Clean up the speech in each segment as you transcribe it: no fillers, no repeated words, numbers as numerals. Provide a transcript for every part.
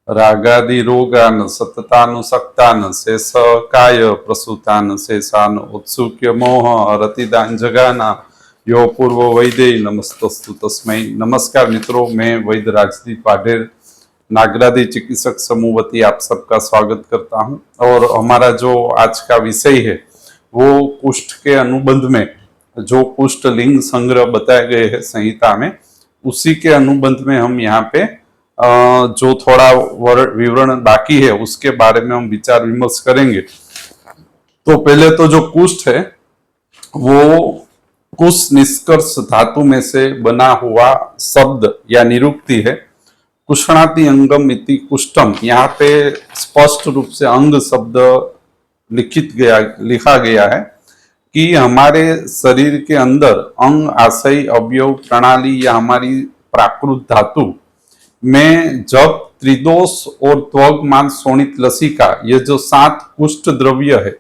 रागादि रोगान सततानुसक्तान शेष काय प्रसूतान शेषान उत्सुक्य मोह रतिदान जगाना यो पूर्व वैदे नमस्तस्तु तस्मै। नमस्कार मित्रों, मैं वैद्य राजदीप पाढेर नागरादी चिकित्सक समूह वती आप सबका स्वागत करता हूं। और हमारा जो आज का विषय है वो कुष्ठ के अनुबंध में जो कुष्ठ लिंग संग्रह बताए गए हैं संहिता में, उसी के अनुबंध में हम यहाँ पे जो थोड़ा विवरण बाकी है उसके बारे में हम विचार विमर्श करेंगे। तो पहले तो जो कुष्ठ है वो कुश निष्कर्ष धातु में से बना हुआ शब्द या निरुक्ति है। कुष्णाति अंगम इति कुष्ठम, यहाँ पे स्पष्ट रूप से अंग शब्द लिखा गया है कि हमारे शरीर के अंदर अंग आशय अवयव प्रणाली या हमारी प्राकृत धातु में जब त्रिदोष और त्वग मांस शोणित लसिका, ये जो 7 कुष्ठ द्रव्य है,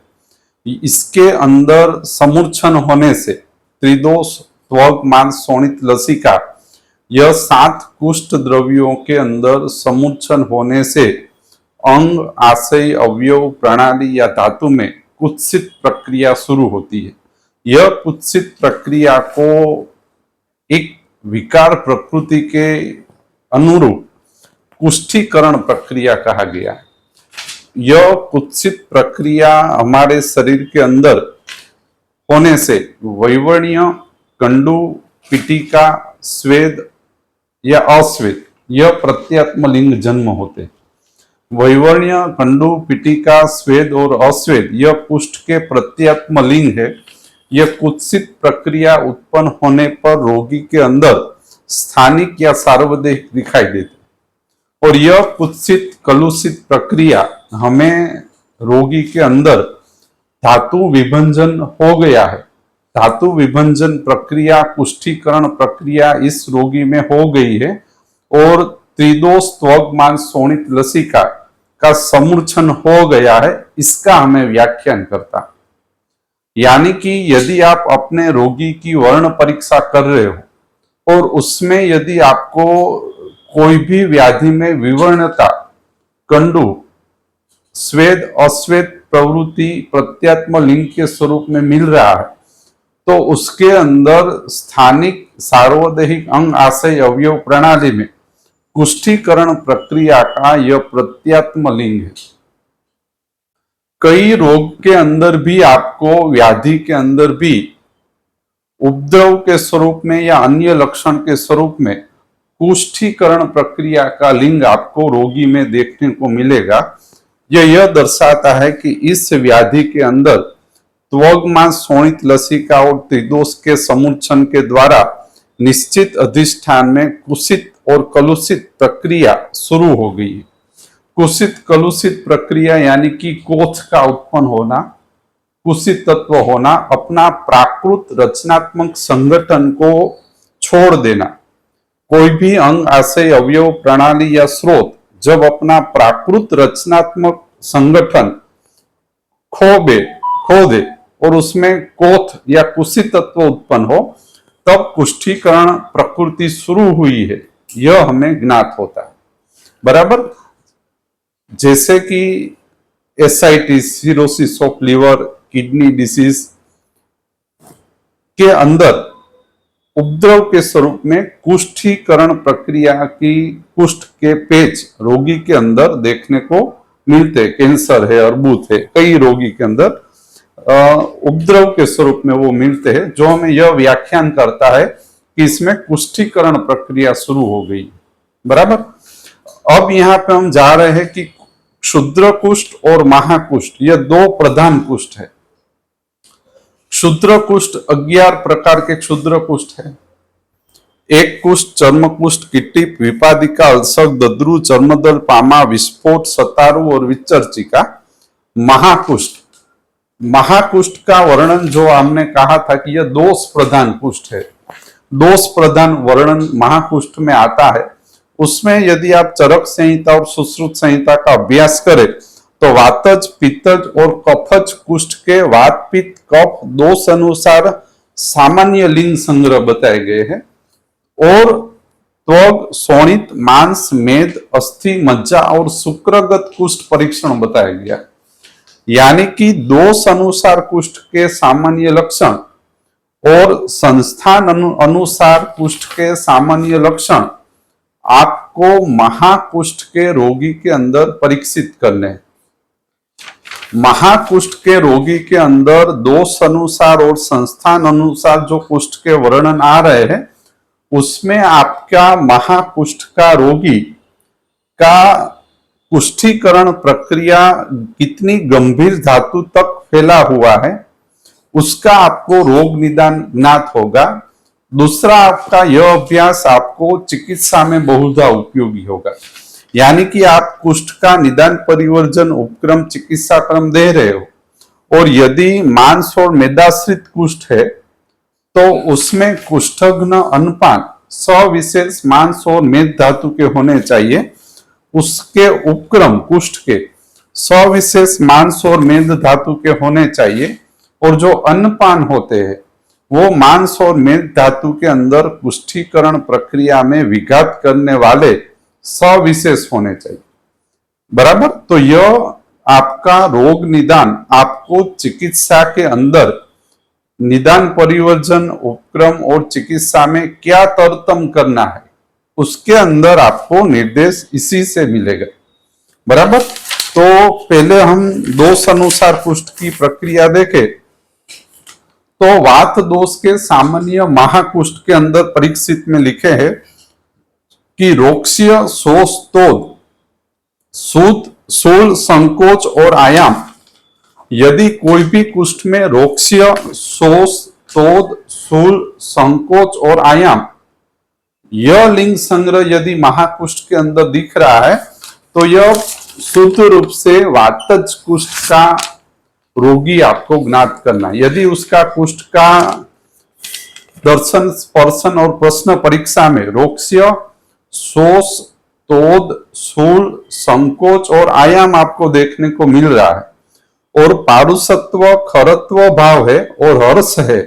इसके अंदर समूर्छन होने से त्रिदोष त्वग मांस शोणित लसिका, यह 7 कुष्ठ द्रव्यों के अंदर समूर्छन होने से अंग आशय अवयव प्रणाली या धातु में कुत्सित प्रक्रिया शुरू होती है। यह कुत्सित प्रक्रिया को एक विकार प्रकृति के अनुरूप कुष्ठीकरण प्रक्रिया कहा गया है। यह कुत्सित प्रक्रिया हमारे शरीर के अंदर होने से वैवर्ण्य, कंडू, पिटिका, स्वेद या अस्वेद, यह प्रत्यात्म लिंग जन्म होते। वैवर्ण्य, कंडू, पिटिका, स्वेद और अस्वेद यह कुष्ठ के प्रत्यात्म लिंग है। यह कुत्सित प्रक्रिया उत्पन्न होने पर रोगी के अंदर स्थानिक या सार्वदेहिक दिखाई देते। और यह कुत्सित कलुषित प्रक्रिया हमें रोगी के अंदर धातु विभंजन हो गया है, धातु विभंजन प्रक्रिया, कुष्ठीकरण प्रक्रिया इस रोगी में हो गई है और त्रिदोष त्वग मांस शोणित लसिका का समूर्छन हो गया है, इसका हमें व्याख्यान करता। यानी कि यदि आप अपने रोगी की वर्ण परीक्षा कर रहे हो और उसमें यदि आपको कोई भी व्याधि में विवर्णता, कंडू, स्वेद, अस्वेद प्रवृत्ति प्रत्यात्म लिंग के स्वरूप में मिल रहा है, तो उसके अंदर स्थानिक सार्वदेहिक अंग आशय अवयव प्रणाली में कुष्ठीकरण प्रक्रिया का यह प्रत्यात्म लिंग है। कई रोग के अंदर भी आपको, व्याधि के अंदर भी उपद्रव के स्वरूप में या अन्य लक्षण के स्वरूप में कुष्ठीकरण प्रक्रिया का लिंग आपको रोगी में देखने को मिलेगा। यह दर्शाता है कि इस व्याधि के अंदर त्वग मांस शोणित लसिका और त्रिदोष के समूर्छन के द्वारा निश्चित अधिष्ठान में कुषित और कलुषित प्रक्रिया शुरू हो गई है। कुषित कलुषित प्रक्रिया यानी कि कोथ का उत्पन्न होना, कुषित तत्व होना, अपना प्राकृत रचनात्मक संगठन को छोड़ देना। कोई भी अंग आशय अवयव प्रणाली या स्रोत जब अपना प्राकृत रचनात्मक संगठन खो दे और उसमें कोथ या कुषित तत्व उत्पन्न हो, तब कुष्ठीकरण प्रकृति शुरू हुई है, यह हमें ज्ञात होता है। बराबर, जैसे कि ascites, cirrhosis of liver, kidney disease के अंदर उपद्रव के स्वरूप में कुष्ठीकरण प्रक्रिया की कुष्ठ के पेच रोगी के अंदर देखने को मिलते। कैंसर है, अर्बुद है, कई रोगी के अंदर उपद्रव के स्वरूप में वो मिलते हैं, जो हमें यह व्याख्यान करता है कि इसमें कुष्ठीकरण प्रक्रिया शुरू हो गई। बराबर, अब यहाँ पे हम जा रहे हैं कि क्षुद्र कुष्ठ और महाकुष्ठ, यह 2 प्रधान कुष्ठ है। क्षुद्र कुष्ठ 11 प्रकार के क्षुद्र कुष्ठ है। एक कुष्ठ चर्म कुष्ठ, किटिप, विपादिका, अल्सर, दद्रु, चर्मदल, पामा, विस्फोट, सतारु और विचर्चिका। महाकुष्ठ, महाकुष्ठ का वर्णन जो हमने कहा था कि यह दोष प्रधान कुष्ठ है, दोष प्रधान वर्णन महाकुष्ठ में आता है। उसमें यदि आप चरक संहिता और सुश्रुत संहिता का अभ्यास करें तो वातज, पित्तज और कफज कुष्ठ के वात, पित्त, कफ दोष अनुसार सामान्य लिंग संग्रह बताए गए हैं और त्वग, शोणित, मांस, मेद, अस्थि, मज्जा और शुक्रगत कुष्ठ परीक्षण बताया गया। यानी कि दोष अनुसार कुष्ठ के सामान्य लक्षण और संस्थान अनुसार कुष्ठ के सामान्य लक्षण आपको महाकुष्ठ के रोगी के अंदर परीक्षित करने हैं। महाकुष्ठ के रोगी के अंदर दोष अनुसार और संस्थान अनुसार जो कुष्ठ के वर्णन आ रहे हैं, उसमें आपका महाकुष्ठ का रोगी का कुष्ठीकरण प्रक्रिया कितनी गंभीर धातु तक फैला हुआ है, उसका आपको रोग निदान ज्ञात होगा। दूसरा, आपका यह अभ्यास आपको चिकित्सा में बहुधा उपयोगी होगा। यानी कि आप कुष्ठ का निदान परिवर्जन उपक्रम चिकित्सा क्रम दे रहे हो और यदि मांस और मेदाश्रित कुष्ठ है तो उसमें कुष्ठघ्न अन्नपान सविशेष मांस और मेद धातु के होने चाहिए। उसके उपक्रम कुष्ठ के सविशेष मांस और मेद धातु के होने चाहिए और जो अन्नपान होते हैं वो मांस और मेद धातु के अंदर कुष्ठीकरण प्रक्रिया में विघात करने वाले सविशेष होने चाहिए। बराबर। तो यह आपका रोग निदान आपको चिकित्सा के अंदर निदान परिवर्जन उपक्रम और चिकित्सा में क्या तरतम करना है, उसके अंदर आपको निर्देश इसी से मिलेगा। बराबर। तो पहले हम दोष अनुसार कुष्ठ की प्रक्रिया देखें तो वात दोष के सामान्य महाकुष्ठ के अंदर परीक्षित में लिखे हैं कि रोक्ष्य, शोष, तोद, सूत, शूल, संकोच और आयाम। यदि कोई भी कुष्ठ में रोक्ष्य, शोष, तोद, शूल, संकोच और आयाम यह लिंग संग्रह यदि महाकुष्ठ के अंदर दिख रहा है तो यह शुद्ध रूप से वातज कुष्ठ का रोगी आपको ज्ञात करना है। यदि उसका कुष्ठ का दर्शन, स्पर्शन और प्रश्न परीक्षा में रोक्ष्य, शोष, तोद, शूल, संकोच और आयाम आपको देखने को मिल रहा है और पारुषत्व, खरत्व भाव है और हर्ष है,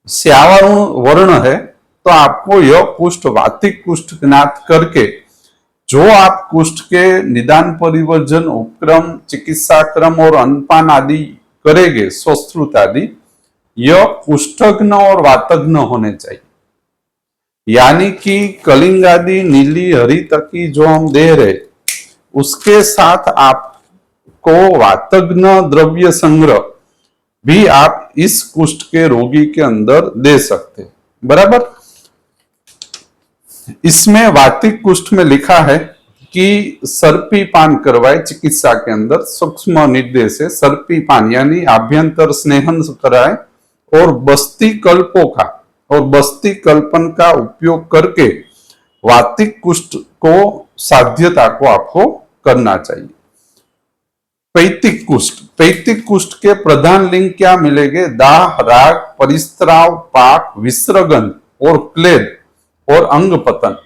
श्यावरुण वर्ण है, तो आपको यह कुष्ठ वातिक कुष्ठ ज्ञात करके जो आप कुष्ठ के निदान परिवर्जन उपक्रम, चिकित्सा क्रम और अन्नपान आदि करेंगे, स्वश्रुत आदि, यह कुष्ठघ्न और वातघ्न होने चाहिए। यानी कि कलिंग आदि, नीली, हरितकी जो हम दे रहे उसके साथ आपको वातघ्न द्रव्य संग्रह भी आप इस कुष्ठ के रोगी के अंदर दे सकते। बराबर। इसमें वातिक कुष्ठ में लिखा है कि सर्पी पान करवाए। चिकित्सा के अंदर सूक्ष्म निर्देश है, सर्पी पान यानी आभ्यंतर स्नेहन कराए और बस्ती कल्पों का और बस्ती कल्पन का उपयोग करके वातिक कुष्ठ को साध्यता को आपको करना चाहिए। पैतिक कुष्ठ, पैतिक कुष्ठ के प्रधान लिंग क्या मिलेंगे? दाह, राग, परिस्त्राव, पाक, विसर्गन और क्लेद और अंग पतन।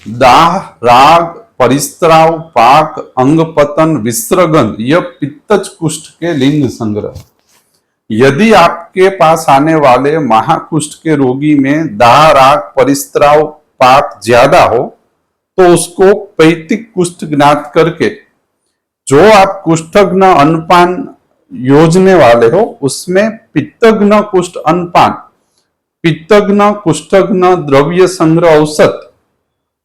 दाह, राग, परिस्त्राव, पाक, अंग पतन, विसर्गन, यह पित्तज कुष्ठ के लिंग संग्रह। यदि आपके पास आने वाले महाकुष्ठ के रोगी में दाह, राग, परिस्त्राव, पाक ज्यादा हो तो उसको पैतिक कुष्ठ ज्ञात करके जो आप कुष्ठघ्न अन्नपान योजने वाले हो उसमें पित्तघ्न कुष्ठ अन्नपान, पित्तघ्न कुष्ठघ्न द्रव्य संग्रह औसत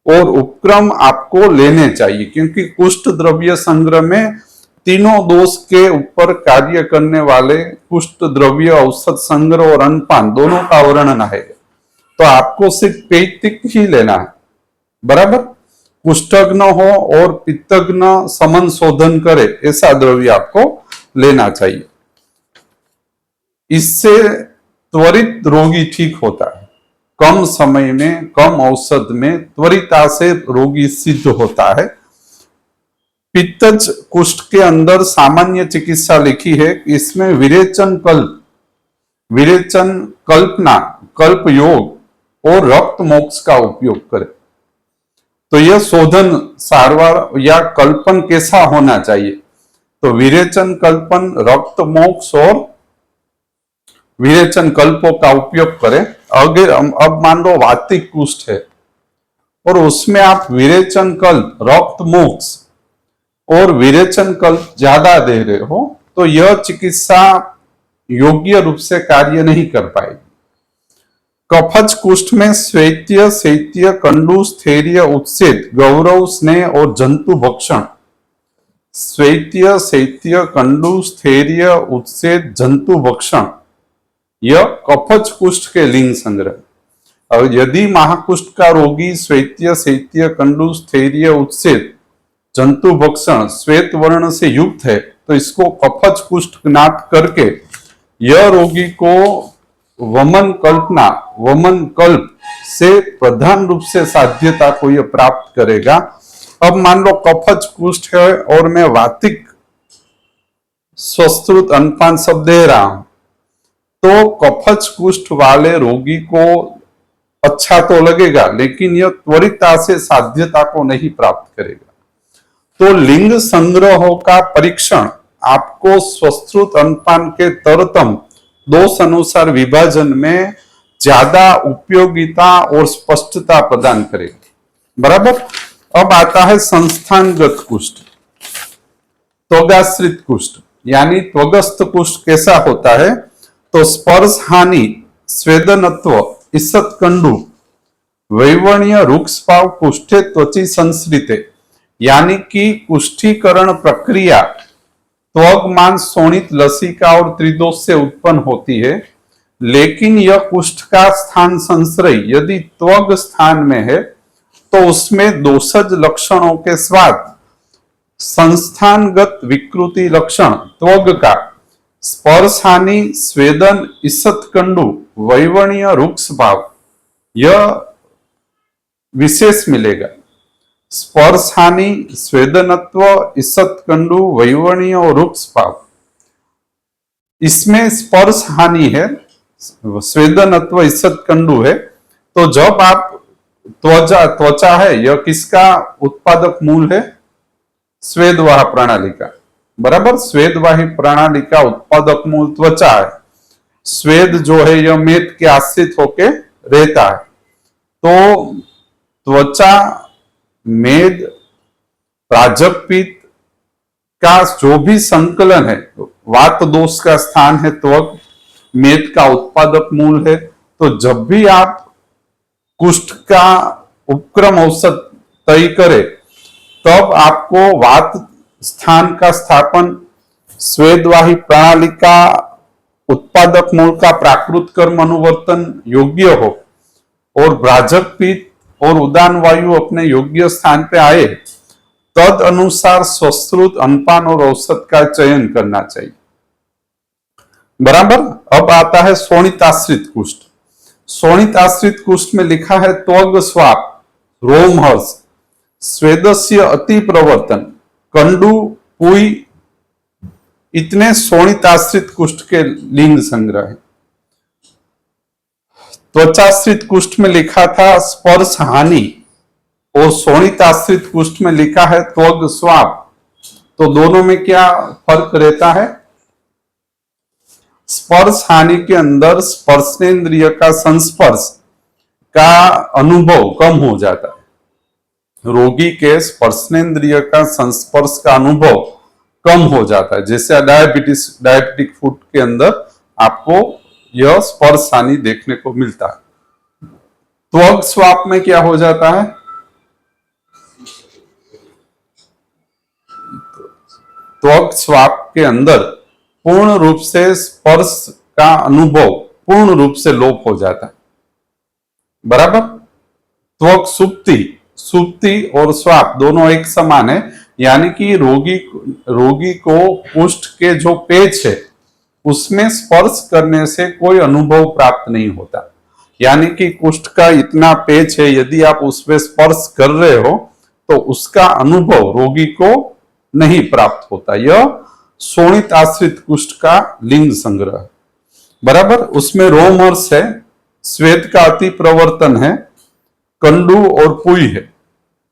और उपक्रम आपको लेने चाहिए, क्योंकि कुष्ठ द्रव्य संग्रह में तीनों दोष के ऊपर कार्य करने वाले कुष्ठ द्रव्य औसत संग्रह और अन्नपान दोनों का वर्णन है। तो आपको सिर्फ पैतिक ही लेना है। बराबर। कुष्ठघ्न हो और पित्तघ्न समन शोधन करे ऐसा द्रव्य आपको लेना चाहिए। इससे त्वरित रोगी ठीक होता है। कम समय में, कम औषध में त्वरिता से रोगी सिद्ध होता है। पित्तज कुष्ठ के अंदर सामान्य चिकित्सा लिखी है, इसमें विरेचन कल्प, विरेचन कल्पना, कल्प योग और रक्त मोक्ष का उपयोग करें। तो यह शोधन सारवार या कल्पन कैसा होना चाहिए? तो विरेचन कल्पन, रक्त मोक्ष और विरेचन कल्पों का उपयोग करें अगर अब मान लो वातिक कुष्ठ है और उसमें आप विरेचन कल्प, रक्त मोक्ष और विरेचन कल्प ज्यादा दे रहे हो तो यह चिकित्सा योग्य रूप से कार्य नहीं कर पाएगी। कफज कुष्ठ में श्वेत्य, शैत्य, कंडू, स्थैर्य, उत्सेद, गौरव, स्नेह और जंतु भक्षण। श्वेत्य, शैत्य, कंडू, स्थैर्य, उत्सेद, जंतु भक्षण, यह कफज कुष्ठ के लिंग संग्रह। और यदि महाकुष्ठ का रोगी श्वेत्य, शैत्य, कंडू, स्थैर्य, उत्सेद, जंतु भक्षण, श्वेत वर्ण से युक्त है तो इसको कफज कुष्ठ ज्ञात करके यह रोगी को वमन कल्प से प्रधान रूप से साध्यता को यह प्राप्त करेगा। अब मान लो कफज कुष्ठ है और मैं वातिक स्वश्रुत अनपान शब्द दे रहा हूं तो कफज कुष्ठ वाले रोगी को अच्छा तो लगेगा लेकिन यह त्वरितता से साध्यता को नहीं प्राप्त करेगा। तो लिंग संग्रहों का परीक्षण आपको स्वश्रुत अनपान के तरतम दोष अनुसार विभाजन में ज्यादा उपयोगिता और स्पष्टता प्रदान करेगा। बराबर। अब आता है संस्थानगत कुष्ठ, त्वगाश्रित कुष्ठ यानी त्वगस्थ कुष्ठ कैसा होता है तो स्पर्श हानि, स्वेदनत्व, ईसत कंडू, वैवण्य, रुक्षपाव, कुष्ठे त्वची संश्रिते यानी कि कुष्ठीकरण प्रक्रिया त्वग, मांस, शोणित, लसिका और त्रिदोष से उत्पन्न होती है लेकिन यह कुष्ठ का स्थान संश्रय यदि त्वग स्थान में है तो उसमें दोषज लक्षणों के स्वाद, संस्थानगत विकृति लक्षण त्वग का, स्पर्श हानि, स्वेदन, ईसत कंडू, वैवण्य, रुक्ष भाव यह विशेष मिलेगा। स्पर्श हानि, स्वेदनत्व, ईसत कंडू, वैवण्य और रुक्ष भाव, इसमें स्पर्श हानि है, स्वेदनत्व, ईसत कंडू है। तो जब आप त्वचा है यह किसका उत्पादक मूल है स्वेदवाह प्रणाली का। बराबर। स्वेदवाही प्रणाली का उत्पादक मूल त्वचा है। स्वेद जो है यह मेद के आश्रित होके रहता है। तो त्वचा, मेद, प्राजकपित्त का जो भी संकलन है, वात दोष का स्थान है त्वक, मेद का उत्पादक मूल है। तो जब भी आप कुष्ठ का उपक्रम औसत तय करें तब आपको वात स्थान का स्थापन, स्वेदवाही प्रणाली का उत्पादक मूल का प्राकृत कर्म अनुवर्तन योग्य हो और भ्राजक पित्त और उदान वायु अपने योग्य स्थान पे आए, तद अनुसार स्वश्रुत, अनपान और औसत का चयन करना चाहिए। बराबर। अब आता है शोणिताश्रित कुष्ठ। शोणिताश्रित कुष्ठ में लिखा है त्वग स्वाप, रोमहर्ष, स्वेदस्य अति प्रवर्तन, कंडू, पुई, इतने शोणिताश्रित कुष्ठ के लिंग संग्रह है। त्वचाश्रित कुष्ठ में लिखा था स्पर्श हानि और शोणिताश्रित कुष्ठ में लिखा है त्वग स्वाप। तो दोनों में क्या फर्क रहता है? स्पर्श हानि के अंदर स्पर्शेंद्रिय का संस्पर्श का अनुभव कम हो जाता है। रोगी के स्पर्शेंद्रिय का संस्पर्श का अनुभव कम हो जाता है। जैसे डायबिटिक फूड के अंदर आपको यह स्पर्श हानि देखने को मिलता है। त्वग स्वाप में क्या हो जाता है? त्वग स्वाप के अंदर पूर्ण रूप से स्पर्श का अनुभव पूर्ण रूप से लोप हो जाता है। बराबर। त्वग सुप्ति और स्वाप दोनों एक समान है, यानी कि रोगी को कुष्ठ के जो पेच है उसमें स्पर्श करने से कोई अनुभव प्राप्त नहीं होता। यानी कि कुष्ठ का इतना पेच है, यदि आप उसमें स्पर्श कर रहे हो तो उसका अनुभव रोगी को नहीं प्राप्त होता। यह शोणित आश्रित कुष्ठ का लिंग संग्रह। बराबर। उसमें रोमहर्ष है, श्वेत का अति प्रवर्तन है, कंडू और पुई है।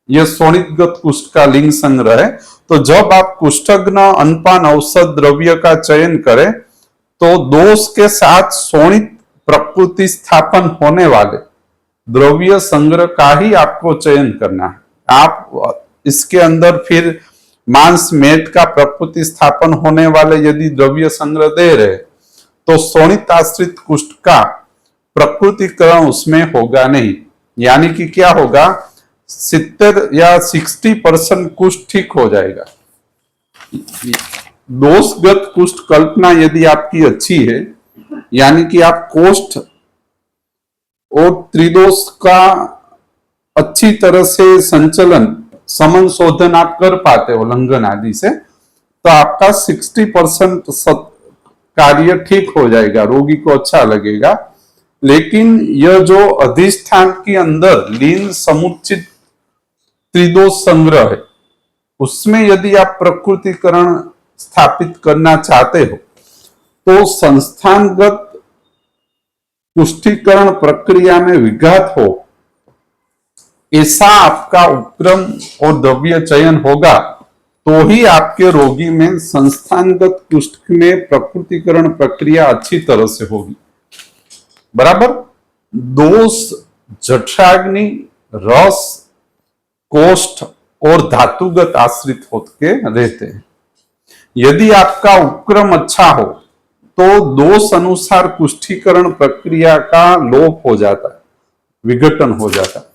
यह शोणितगत कुष्ठ का लिंग संग्रह है। तो जब आप कुष्ठग्न अनपान औषध द्रव्य का चयन करें तो दोष के साथ शोणित प्रकृति स्थापन होने वाले द्रव्य संग्रह का ही आपको चयन करना है। आप इसके अंदर फिर मांस मेट का प्रकृति स्थापन होने वाले यदि द्रव्य संग्रह दे रहे तो शोणित आश्रित कुष्ठ का प्रकृतिकरण उसमें होगा नहीं। यानी कि क्या होगा, 70 या 60% कुष्ठ ठीक हो जाएगा। दोषगत कुष्ठ कल्पना यदि आपकी अच्छी है, यानी कि आप कोष्ठ और त्रिदोष का अच्छी तरह से संचलन समन शोधन आप कर पाते हो लंघन आदि से, तो आपका 60% कार्य ठीक हो जाएगा, रोगी को अच्छा लगेगा। लेकिन यह जो अधिष्ठान के अंदर लीन समुचित त्रिदोष संग्रह है, उसमें यदि आप प्रकृतिकरण स्थापित करना चाहते हो तो संस्थानगत पुष्टिकरण प्रक्रिया में विघात हो ऐसा आपका उपक्रम और द्रव्य चयन होगा, तो ही आपके रोगी में संस्थानगत कुष्ठ में प्रकृतिकरण प्रक्रिया अच्छी तरह से होगी। बराबर। दोष जठराग्नि, रस, कोष्ठ और धातुगत आश्रित होकर रहते हैं। यदि आपका उपक्रम अच्छा हो तो दोष अनुसार कुष्ठीकरण प्रक्रिया का लोप हो जाता है, विघटन हो जाता है।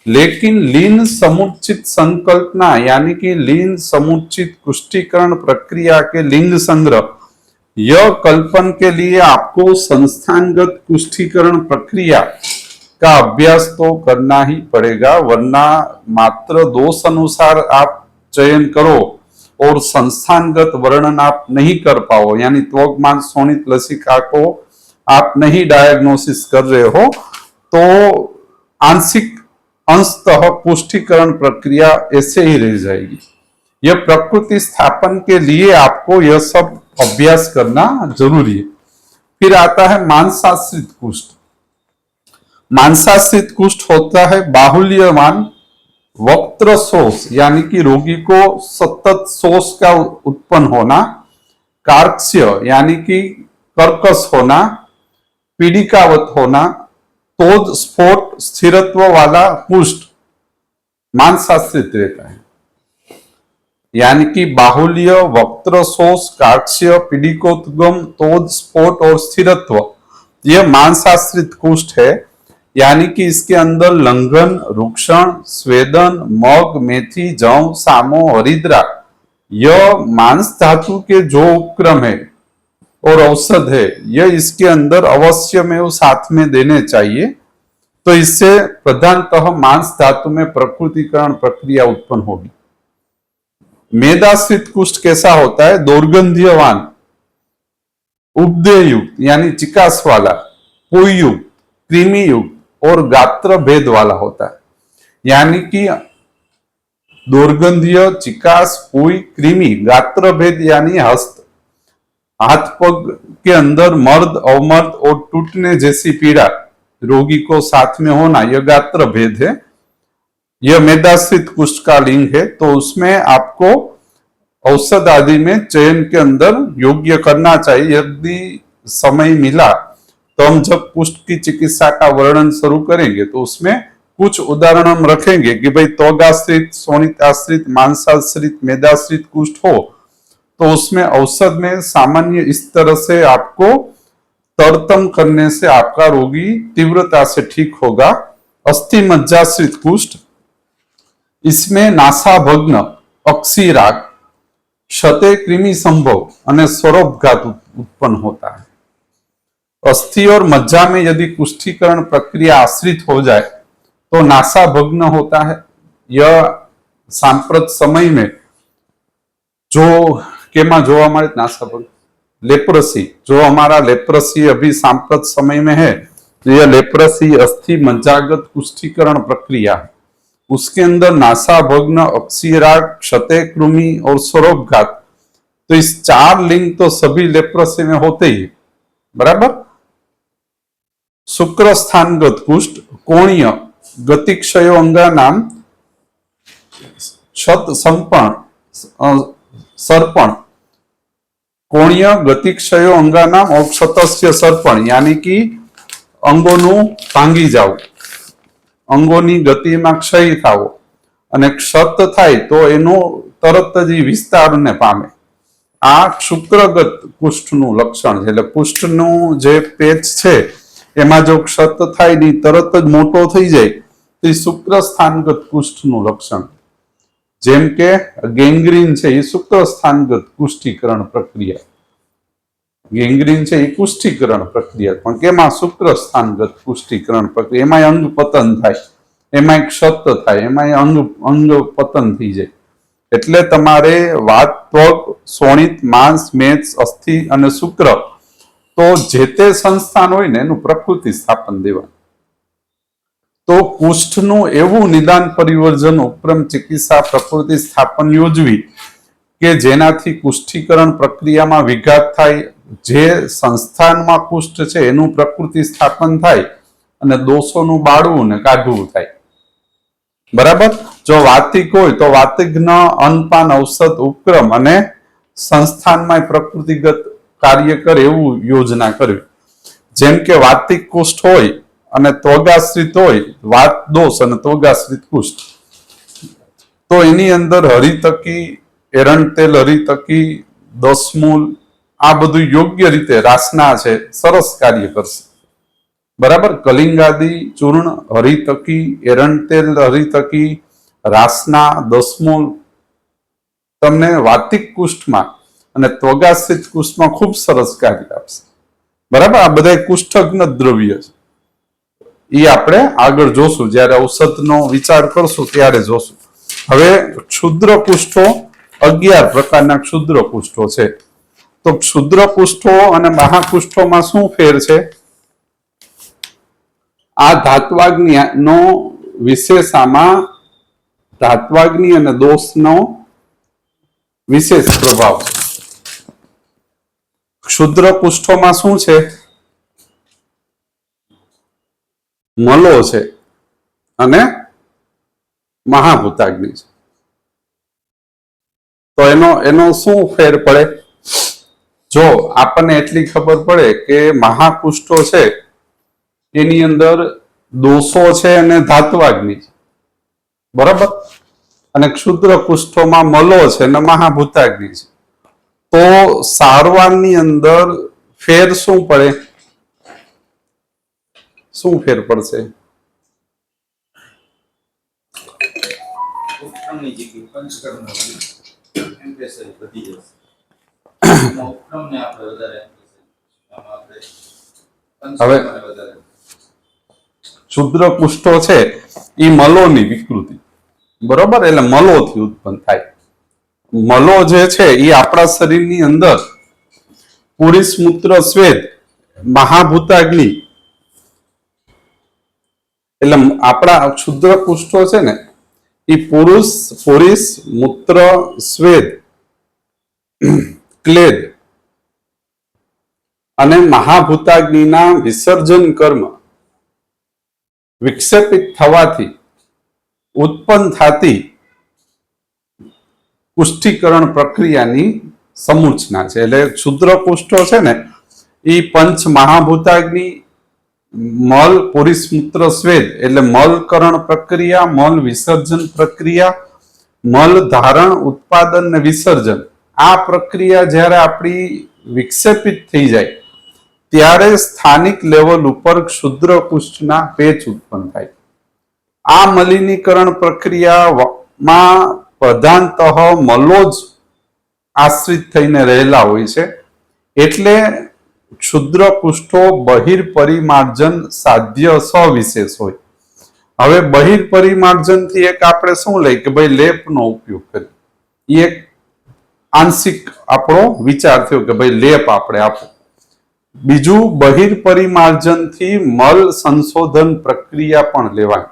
लेकिन लीन समुचित संकल्पना यानी कि लीन समुचित कुष्ठीकरण प्रक्रिया के लिंग संग्रह, यह कल्पन के लिए आपको संस्थानगत कुष्ठीकरण प्रक्रिया का अभ्यास तो करना ही पड़ेगा, वरना मात्र दोष अनुसार आप चयन करो और संस्थानगत वर्णन आप नहीं कर पाओ, यानी त्वग मांस शोणित लसिका को आप नहीं डायग्नोसिस कर रहे हो, तो आंशिक अंशतः पुष्टिकरण प्रक्रिया ऐसे ही रह जाएगी। यह प्रकृति स्थापन के लिए आपको यह सब अभ्यास करना जरूरी है। फिर आता है मांसाश्रित कुष्ठ। मांसाश्रित कुष्ठ होता है बाहुल्यमान वक्त्र शोष, यानी कि रोगी को सतत शोष का उत्पन्न होना, कार्क्ष्य यानी कि कर्कश होना, पीड़िकावत होना, तोद स्फोट स्थिरत्व वाला कुष्ठ मांसाश्रित रहता है। यानी कि बाहुल्य, वक्त्र शोष, कार्क्ष्य, पीड़िकोद्गम, तोद स्फोट और स्थिरत्व, यह मांसाश्रित कुष्ठ है। यानी कि इसके अंदर लंघन, रुक्षण, स्वेदन, मग, मेथी, जौ, सामो, हरिद्रा, यह मांस धातु के जो उपक्रम है और औषध है, यह इसके अंदर अवश्य में वो साथ में देने चाहिए। तो इससे प्रधानतः मांस धातु में प्रकृतिकरण प्रक्रिया उत्पन्न होगी। मेदाश्रित कुष्ठ कैसा होता है? दुर्गंध्यवान, उपदेय युक्त यानी चिकास वाला, पुई युक्त, कृमि युक्त और गात्र भेद वाला होता है। यानी कि दुर्गंधीय, चिकास, पुई, कृमि, गात्र भेद यानी हस्त, हाथ पग के अंदर मर्द, अवमर्द और टूटने जैसी पीड़ा रोगी को साथ में होना, यह गात्र भेद है। यह मेदाश्रित कुष्ठ का लिंग है। तो उसमें आपको औषध आदि में चयन के अंदर योग्य करना चाहिए। यदि समय मिला तो हम जब कुष्ठ की चिकित्सा का वर्णन शुरू करेंगे तो उसमें कुछ उदाहरण हम रखेंगे कि भाई त्वगाश्रित, शोणिताश्रित, मांसाश्रित, मेदाश्रित कुष्ठ हो तो उसमें औषध में सामान्य इस तरह से आपको तरतम करने से आपका रोगी तीव्रता से ठीक होगा। अस्थि मज्जाश्रित कुष्ठ, इसमें नासाभग्न, अक्षिराग, क्षते कृमि संभव और स्वरोपघात उत्पन्न होता है। अस्थि और मज्जा में यदि कुष्ठीकरण प्रक्रिया आश्रित हो जाए तो नासाभग्न होता है। यह सांप्रत समय में जो केमा जोवा मळे नासाभग्न, लेप्रोसी, जो हमारा लेप्रोसी अभी सांप्रत समय में है, तो यह लेप्रोसी अस्थि मज्जागत कुष्ठीकरण प्रक्रिया है। उसके अंदर नासाभग्न, अक्षिराग, क्षते कृमि और स्वरोपघात, तो इस 4 लिंग तो सभी लेप्रोसी में होते ही, बराबर। शुक्र स्थानगत कुष्ठ, कोणीय गतिक्षयो अंगानाम शत सर्पण, कोणीय गतिक्षयो अंगानाम और क्षतस्य सर्पण, यानी कि અંગોનું ભાંગી જવું, અંગોની ગતિમાં ક્ષય થવો અને ક્ષત થાય તો એનો તરત જ વિસ્તારને પામે. આ શુક્રગત કુષ્ઠનું લક્ષણ છે. એટલે કુષ્ઠનું જે પેચ છે એમાં જો ક્ષત થાય ની તરત જ મોટો થઈ જાય તો એ શુક્ર સ્થાનગત કુષ્ઠનું લક્ષણ. જેમ કે ગેંગ્રીન છે એ શુક્ર સ્થાનગત પુષ્ટિકરણ પ્રક્રિયા. ગેંગ્રીન છે એ પુષ્ટિકરણ પ્રક્રિયા, પણ કેમાં શુક્ર સ્થાનગત પુષ્ટિકરણ પ્રક્રિયા. એમાં અંગ પતન થાય, એમાં ક્ષત થાય, એમાં અંગ પતન થઈ જાય. એટલે તમારે વાત, ત્વગ, શોણિત, માંસ, મેદ, અસ્થિ અને શુક્ર તો જે તે સંસ્થાન હોય ને એનું પ્રકૃતિ સ્થાપન દેવાનું. તો કુષ્ઠનું એવું નિદાન પરિવર્જન ઉપક્રમ ચિકિત્સા પ્રકૃતિ સ્થાપન યોજવી કે જેનાથી કુષ્ઠીકરણ પ્રક્રિયામાં વિઘાત થાય, જે સંસ્થાનમાં કુષ્ઠ છે એનું પ્રકૃતિ સ્થાપન થાય અને દોષોનું બાળવું ને કાઢવું થાય. બરાબર. જો વાતિક હોય તો વાતિકનો અન્નપાન ઔષધ ઉપક્રમ અને સંસ્થાનમાં પ્રકૃતિગત કાર્ય કરે એવું યોજના કરવી. જેમ કે વાતિક કુષ્ઠ હોય અને ત્વગાશ્રિત હોય, વાત દોષ અને ત્વગાશ્રિત કુષ્ઠ, તો એની અંદર હરિતકી, એરંટેલ હરિતકી, દસમૂલ આ બધું યોગ્ય રીતે રાસના છે સરસ કાર્ય કરશે. બરાબર. કલિંગાદી ચૂર્ણ, હરિતકી, એરંટેલ હરિતકી, રાસના, દસમૂલ તમને વાતિક કુષ્ઠમાં અને ત્વગાશ્રિત કુષ્ઠમાં ખૂબ સરસ કાર્ય આપશે. બરાબર. આ બધા કુષ્ઠજ્ઞ દ્રવ્ય છે. એ આપણે આગળ જોશું, જ્યારે ઔષધનો વિચાર કરશું ત્યારે જોશું. હવે ક્ષુદ્ર કુષ્ઠો 11 પ્રકારના ક્ષુદ્ર કુષ્ઠો છે. તો ક્ષુદ્ર કુષ્ઠો અને મહાકુષ્ઠોમાં શું ફેર છે? આ ધાત્વાગ્નિનો વિશેષામાં ધાત્વાગ્નિ અને દોષનો વિશેષ પ્રભાવ છે. ક્ષુદ્ર કુષ્ઠોમાં શું છે? મલો છે અને મહાભૂતાગ્નિ છે. તો એનો શું ફેર પડે? જો આપણને એટલી ખબર પડે કે મહાકુષ્ઠો છે એની અંદર દોષો છે અને ધાત્વાગ્નિ છે. બરાબર. અને ક્ષુદ્ર કુષ્ઠોમાં મલો છે અને મહાભૂતાગ્નિ છે. તો સારવારની અંદર ફેર શું પડે? શું ફેર પડશે? હવે ક્ષુદ્ર કુષ્ઠો છે એ મલોની વિકૃતિ. બરોબર. એટલે મલોથી ઉત્પન્ન થાય. મલો જે છે એ આપણા શરીરની અંદર પુરુષ મૂત્ર સ્વેદ મહાભૂતાગ્નિ, એટલે આપણા ક્ષુદ્ર કુષ્ઠો છે ને એ પુરુષ મૂત્ર સ્વેદ ક્લેદ અને મહાભૂતાગ્નિના વિસર્જન કર્મ વિક્ષેપિત થવાથી ઉત્પન્ન થતી પુષ્ટિકરણ પ્રક્રિયાની સમૂચના છે. એટલે ક્ષુદ્ર કુષ્ઠો છે ને એ પંચ મહાભૂતાગ્નિ, મલ, પુરુષ મૂત્ર સ્વેદ એટલે મલકરણ પ્રક્રિયા, મલ વિસર્જન પ્રક્રિયા, મલ ધારણ, ઉત્પાદન ને વિસર્જન, આ પ્રક્રિયા જ્યારે આપણી વિક્ષેપિત થઈ જાય ત્યારે સ્થાનિક લેવલ ઉપર ક્ષુદ્ર કુષ્ઠના પેચ ઉત્પન્ન થાય. આ મલિનીકરણ પ્રક્રિયામાં પ્રધાનતઃ મલો જ આશ્રિત થઈને રહેલા હોય છે. એટલે ક્ષુદ્ર કુષ્ઠો બહિર્પરિમાર્જન સાધ્ય સવિશેષ હોય. હવે બહિર્પરિમાર્જન થી એક આપણે શું લઈ કે ભાઈ લેપનો ઉપયોગ કરીએ, એક આંશિક આપણો વિચાર થયો કે ભાઈ લેપ આપણે આપો. બીજું બહિર્પરિમાર્જન થી મલ સંશોધન પ્રક્રિયા પણ લેવાય.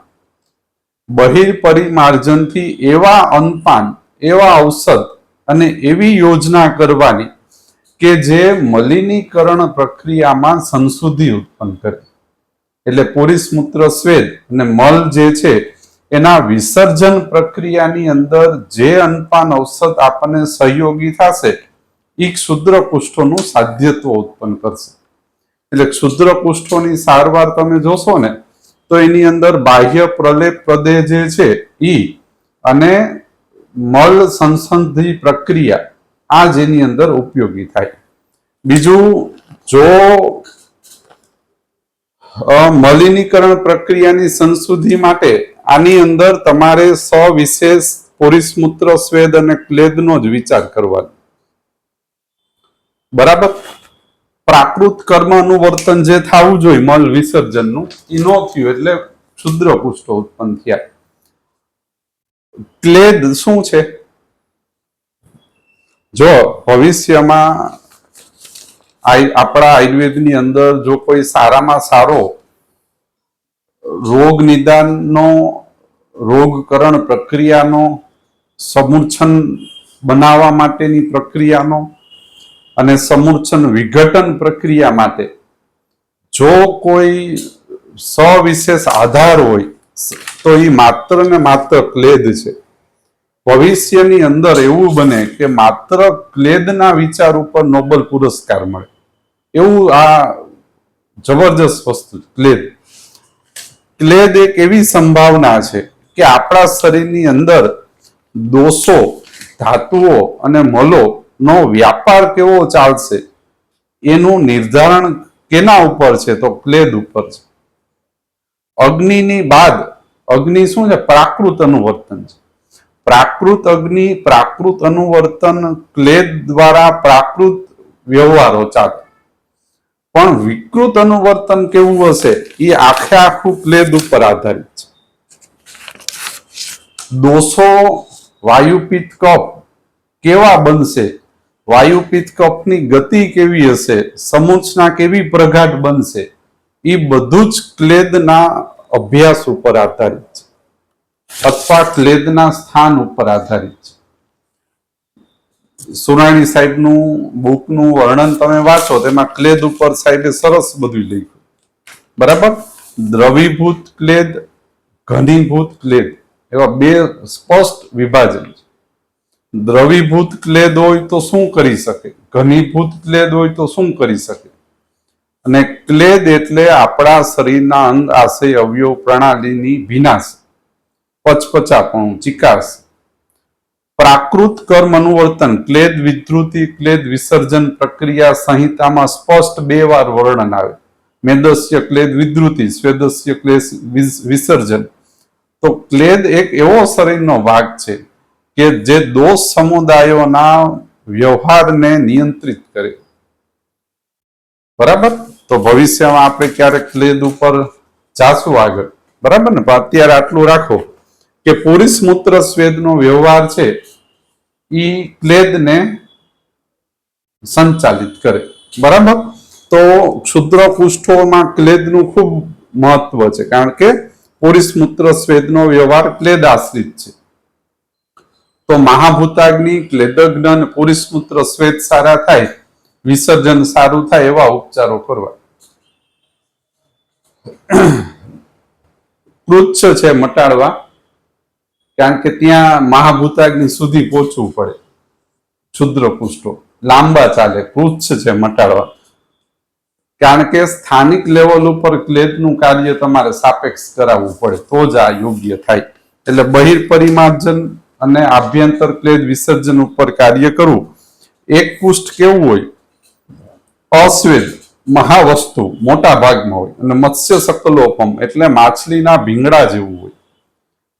બહિર્પરિમાર્જન થી એવા અન્નપાન, એવા ઔષધ અને એવી યોજના કરવાની કે જે મલિનીકરણ પ્રક્રિયામાં સંશુદ્ધિ ઉત્પન્ન કરે. એટલે પુરુષ મૂત્ર સ્વેદ અને મલ જે છે એના વિસર્જન પ્રક્રિયાની અંદર જે અન્નપાન ઔષધ આપણને સહયોગી થશે એ ક્ષુદ્ર કુષ્ઠોનું સાધ્યત્વ ઉત્પન્ન કરશે. એટલે ક્ષુદ્ર કુષ્ઠોની સારવાર તમે જોશો ને તો એની અંદર બાહ્ય પ્રલેપ પ્રદેહ જે છે ઈ અને મળ સંસંધિ પ્રક્રિયા આ જેની અંદર ઉપયોગી થાય. બીજું, જો મલિનીકરણ પ્રક્રિયાની સંશુદ્ધિ માટે આની અંદર તમારે સવિશેષ પોરીસમૂત્ર સ્વેદ અને ક્લેદનો જ વિચાર કરવાનો. બરાબર. પ્રાકૃત કર્મ અનુવર્તન જે થવું જોઈએ મલ વિસર્જનનું એ ન થયું એટલે ક્ષુદ્ર કુષ્ઠો ઉત્પન્ન થયા. ક્લેદ શું છે? જો ભવિષ્યમાં આપણા આયુર્વેદની અંદર જો કોઈ સારામાં સારો રોગ નિદાનનો, રોગકરણ પ્રક્રિયાનો, સમૂર્છન બનાવવા માટેની પ્રક્રિયાનો અને સમૂર્છન વિઘટન પ્રક્રિયા માટે જો કોઈ સવિશેષ આધાર હોય તો એ માત્ર ને માત્ર ક્લેદ છે. ભવિષ્યની અંદર એવું બને કે માત્ર ક્લેદના વિચાર ઉપર નોબેલ પુરસ્કાર મળે એવું આ જબરજસ્ત વસ્તુ ક્લેદ. ક્લેદ એક એવી સંભાવના છે કે આપણા શરીરની અંદર દોષો, ધાતુઓ અને મલો નો વ્યાપાર કેવો ચાલશે એનું નિર્ધારણ કેના ઉપર છે? તો ક્લેદ ઉપર છે. અગ્નિની બાદ અગ્નિ શું છે? પ્રાકૃત અનુવર્તન છે. પ્રાકૃત અગ્નિ, પ્રાકૃત અનુવર્તન, ક્લેદ દ્વારા પ્રાકૃત વ્યવહારો ચાલે. પણ વિકૃત અનુવર્તન કેવું હશે એ આખે આખું ક્લેદ ઉપર આધારિત છે. દોષો વાયુપિત્ત કફ કેવા બનશે, વાયુપિત્ત કફની ગતિ કેવી હશે, સમૂર્છના કેવી પ્રગાઢ બનશે, એ બધું જ ક્લેદના અભ્યાસ ઉપર આધારિત છે અથવા ક્લેદના સ્થાન ઉપર આધારિત છે. સુરાણી સાહેબનું બુકનું વર્ણન તમે વાંચો તેમાં ક્લેદ ઉપર સાહેબે સરસ બધું લખ્યું. બરાબર. દ્રવીભૂત ક્લેદ, ઘનીભૂત ક્લેદ એવા બે સ્પષ્ટ વિભાજન છે. દ્રવીભૂત ક્લેદ હોય તો શું કરી શકે, ઘનીભૂત ક્લેદ હોય તો શું કરી શકે. અને ક્લેદ એટલે આપણા શરીરના અંગ, આશય, અવયવ પ્રણાલીની ભીનાશ, પચપચાપણું, ચિકાસ. પ્રાકૃત કર્મ અનુવર્તન, ક્લેદ વિધૃતિ, ક્લેદ વિસર્જન પ્રક્રિયા સંહિતામાં સ્પષ્ટ બે વાર વર્ણન આવે. મેદસ્ય ક્લેદ વિધૃતિ, સ્વેદસ્ય ક્લેદ વિસર્જન. તો ક્લેદ એક એવો શરીરનો ભાગ છે કે જે દોષ સમુદાયોના વ્યવહારને નિયંત્રિત કરે. બરાબર. તો ભવિષ્યમાં આપણે ક્યારેક ક્લેદ ઉપર જાશું આગળ. બરાબર ને. પણ અત્યારે આટલું રાખો કે પોરીસમૂત્ર સ્વેદનો વ્યવહાર છે એ ક્લેદને સંચાલિત કરે. બરાબર. તો ક્ષુદ્ર કુષ્ઠોમાં ક્લેદનું ખૂબ મહત્વ છે કારણ કે પોરીસમૂત્ર સ્વેદનો વ્યવહાર ક્લેદ આશ્રિત છે. તો મહાભૂતાગ્નિ, ક્લેદગ્ન અને પોરીસમૂત્ર સ્વેદ સારા થાય, વિસર્જન સારું થાય એવા ઉપચારો કરવા. પૃચ્છ છે મટાડવા કારણ કે ત્યાં મહાભૂતાગ્નિ સુધી પહોંચવું પડે. ક્ષુદ્ર કુષ્ઠો લાંબા ચાલે. પૃચ્છ છે મટાડવા કારણ કે સ્થાનિક લેવલ ઉપર ક્લેદનું કાર્ય તમારે સાપેક્ષ કરાવવું પડે તો જ આ યોગ્ય થાય. એટલે બહિર્પરિમાર્જન અને આભ્યંતર ક્લેદ વિસર્જન ઉપર કાર્ય કરવું. એક કુષ્ઠ કેવું હોય? અશ્વેદ મહાવસ્તુ મોટા ભાગમાં હોય અને મત્સ્ય સકલોપમ એટલે માછલીના ભીંગડા જેવું હોય.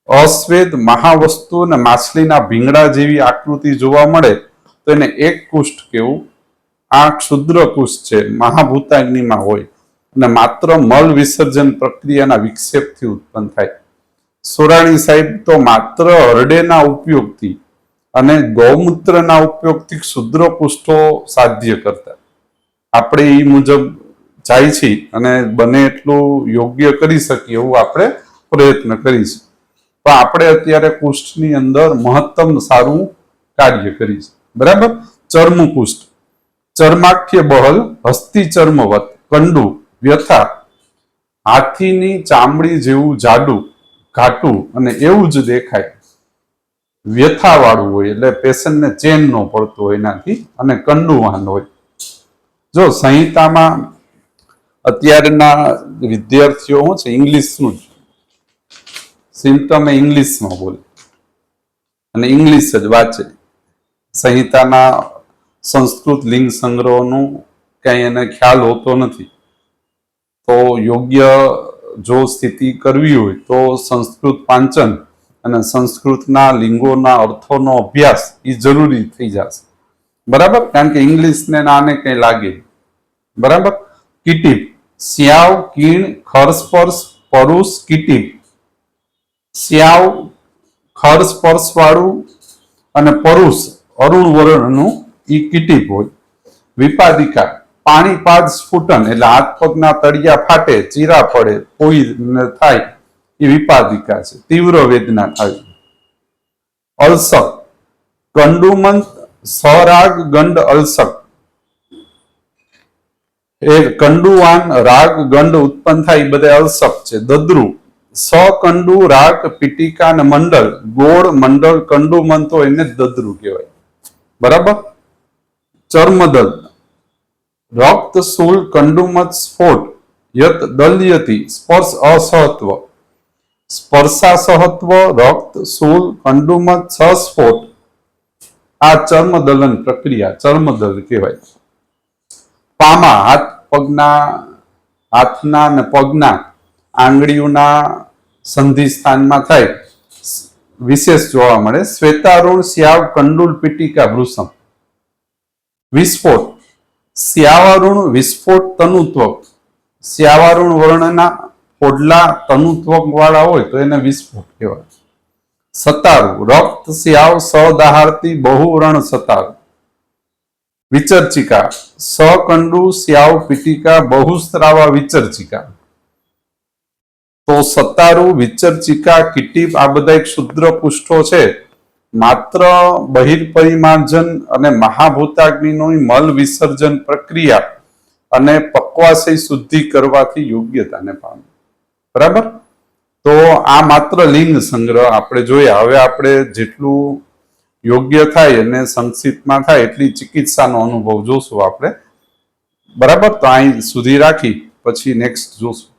અશ્વેદ મહાવસ્તુ અને માછલીના ભીંગડા જેવી આકૃતિ જોવા મળે તો એને એક કુષ્ઠ કેવું. આ ક્ષુદ્ર કુષ્ઠ છે, મહાભૂતાગ્નિમાં હોય અને માત્ર મળ વિસર્જન પ્રક્રિયાના વિક્ષેપથી ઉત્પન્ન થાય. સોરાણી સાહેબ તો માત્ર હરડેના ઉપયોગથી અને ગૌમૂત્રના ઉપયોગથી ક્ષુદ્ર કુષ્ઠો સાધ્ય કરતા. આપણે એ મુજબ જાય છે અને બને એટલું યોગ્ય કરી શકીએ એવું આપણે પ્રયત્ન કરીશું. તો આપણે અત્યારે કુષ્ઠની અંદર મહત્તમ સારું કાર્ય કરીશું. બરાબર. ચર્મ કુષ્ઠ, ચર્માખ્ય બહલ, હસ્તી ચર્મવત, કંડુ, વ્યથા, હાથીની ચામડી જેવું જાડું, ઘાટું અને એવું જ દેખાય. વ્યથા વાળું હોય એટલે પેશન્ટને ચેન ન પડતો હોય એનાથી અને કંડુવાન હોય. જો સંહિતામાં અત્યારના વિદ્યાર્થીઓ શું છે, ઇંગ્લિશનું જ સિમ્પટમ ઇંગ્લિશમાં બોલે અને ઇંગ્લિશ જ વાંચે. સંહિતાના સંસ્કૃત લિંગ સંગ્રહનું કઈ એને ખ્યાલ હોતો નથી. તો યોગ્ય જો સ્થિતિ કરવી હોય તો સંસ્કૃત વાંચન અને સંસ્કૃતના લિંગોના અર્થોનો અભ્યાસ એ જરૂરી થઈ જશે. બરાબર, કારણ કે ઇંગ્લિશને આને કઈ લાગે. બરાબર. કીટીપ, સ્યાવ, કીણ, ખરસ્પર્શ, પરુષ, કીટીપ. સ્યાવ ખરસ્પર્શ વાળું અને પરુષ અરુણ વર્ણનું ઈ કીટીપ હોય. વિપાદિકા, પાણીપાદ સ્ફુટન એટલે હાથ પગના તળિયા ફાટે, ચીરા પડે, કોઈ થાય એ વિપાદિકા છે, તીવ્ર વેદના થાય. અલ્સક, કંડુમંત, સરાગ ગંડ અલ્સક એ કંડુવાન રાગ ગંડ ઉત્પન્ન થાય એ બધા અલ્સક છે. દદ્રુ, સકંડુ રાગ પીટિકા અને મંડળ, ગોળ મંડળ કંડુમંત હોય એને દદ્રુ કહેવાય. બરાબર. ચર્મદલ, રક્ત શૂલ કંડુમત સ્ફોટ, યત દલ્યતી, સ્પર્શ અસહત્વ, સ્પર્શાસહત્વ, રક્ત શૂલ કંડુમત સસ્ફોટ. આ ચર્મદલન પ્રક્રિયા ચર્મદલ કહેવાય. પામા, હાથ પગના હાથના અને પગના આંગળીઓના સંધિ સ્થાનમાં થાય, વિશેષ જોવા મળે. શ્વેતારુણ, સ્યાવ, કંડુલ, પીટિકા, વૃષમ. વિસ્ફોટ, સ્યાવારુણ વિસ્ફોટ તનુત્વક, સ્યાવારુણ વર્ણના પોડલા તનુત્વક વાળા હોય તો એને વિસ્ફોટ કહેવાય. સતારુ, રક્ત સ્યાવ સદાહારતી બહુવ્રણ સતારુ. વિચર્ચિકા, સકંડુ સ્યાવ પીટિકા બહુસ્ત્રાવા વિચર્ચિકા. તો સતારુ, વિચર્ચિકા, કીટીપ આ બધા ક્ષુદ્ર પુષ્ઠો છે. માત્ર બહિર્પરિમાર્જન અને મહાભૂતાગ્નિનું મલ વિસર્જન પ્રક્રિયા અને પક્વાશય શુદ્ધિ કરવાથી યોગ્યતાને પામે. બરાબર. તો આ માત્ર લિંગ સંગ્રહ આપણે જોયા. હવે આપણે જેટલું યોગ્ય થાય અને સંક્ષિપ્તમાં થાય એટલી ચિકિત્સાનો અનુભવ જોશું આપણે. બરાબર. તો અહીં સુધી રાખી પછી નેક્સ્ટ જોશું.